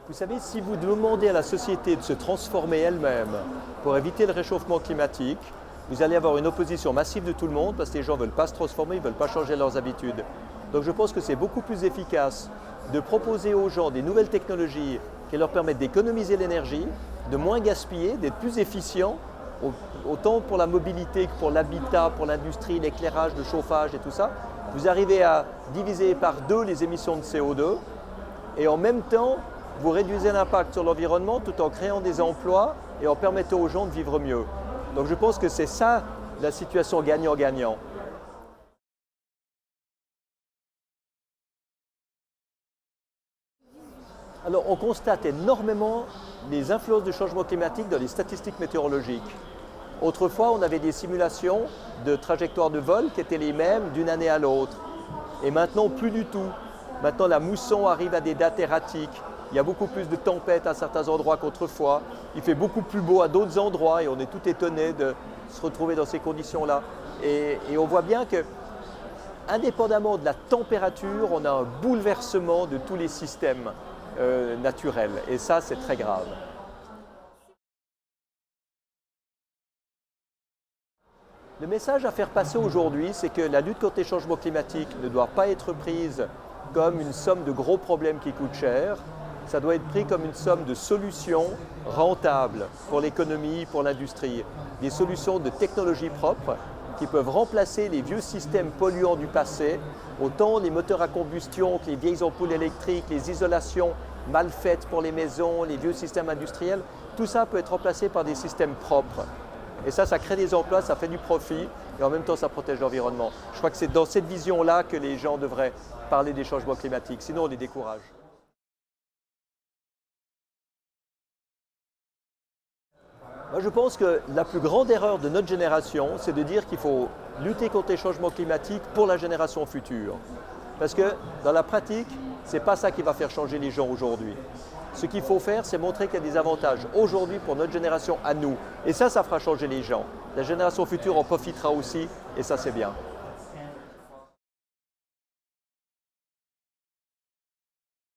Vous savez, si vous demandez à la société de se transformer elle-même pour éviter le réchauffement climatique, vous allez avoir une opposition massive de tout le monde parce que les gens ne veulent pas se transformer, ils ne veulent pas changer leurs habitudes. Donc je pense que c'est beaucoup plus efficace de proposer aux gens des nouvelles technologies qui leur permettent d'économiser l'énergie, de moins gaspiller, d'être plus efficients, autant pour la mobilité que pour l'habitat, pour l'industrie, l'éclairage, le chauffage et tout ça. Vous arrivez à diviser par 2 les émissions de CO2 et en même temps, vous réduisez l'impact sur l'environnement tout en créant des emplois et en permettant aux gens de vivre mieux. Donc je pense que c'est ça la situation gagnant-gagnant. Alors on constate énormément les influences du changement climatique dans les statistiques météorologiques. Autrefois, on avait des simulations de trajectoires de vol qui étaient les mêmes d'une année à l'autre. Et maintenant, plus du tout. Maintenant, la mousson arrive à des dates erratiques. Il y a beaucoup plus de tempêtes à certains endroits qu'autrefois. Il fait beaucoup plus beau à d'autres endroits et on est tout étonné de se retrouver dans ces conditions-là. Et on voit bien que, indépendamment de la température, on a un bouleversement de tous les systèmes naturels. Et ça, c'est très grave. Le message à faire passer aujourd'hui, c'est que la lutte contre les changements climatiques ne doit pas être prise comme une somme de gros problèmes qui coûtent cher. Ça doit être pris comme une somme de solutions rentables pour l'économie, pour l'industrie. Des solutions de technologie propre qui peuvent remplacer les vieux systèmes polluants du passé, autant les moteurs à combustion que les vieilles ampoules électriques, les isolations mal faites pour les maisons, les vieux systèmes industriels. Tout ça peut être remplacé par des systèmes propres. Et ça crée des emplois, ça fait du profit et en même temps ça protège l'environnement. Je crois que c'est dans cette vision-là que les gens devraient parler des changements climatiques, sinon on les décourage. Moi, je pense que la plus grande erreur de notre génération, c'est de dire qu'il faut lutter contre les changements climatiques pour la génération future. Parce que dans la pratique, ce n'est pas ça qui va faire changer les gens aujourd'hui. Ce qu'il faut faire, c'est montrer qu'il y a des avantages aujourd'hui pour notre génération à nous. Et ça fera changer les gens. La génération future en profitera aussi et ça, c'est bien.